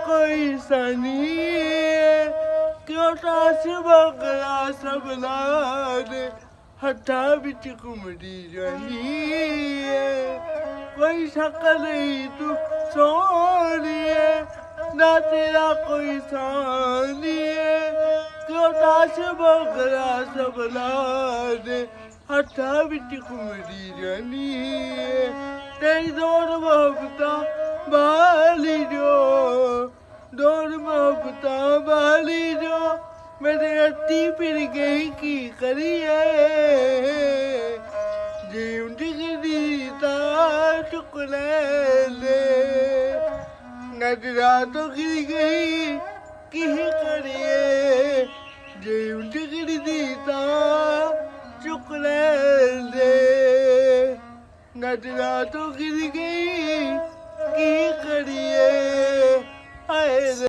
कोई सनी क्यों टास बगला सबला ने हथा बिच घुमदी जानी कोई शक्ल नहीं तू सोनी ना तेरा कोई सानी क्यों टास बगला सबला ने हथा बिच घुमदी जानी तेरी दौड़ मोहब्बता बाली जो दौड़ मोहब्बता बाली जो मेरे अत्ती फिर गई की करिए जीवन डिगरी ता चुकले ले नजरा तो गिर गई की करिए जीवन डिगरी ता चुकले ले नजरा तो गिर गई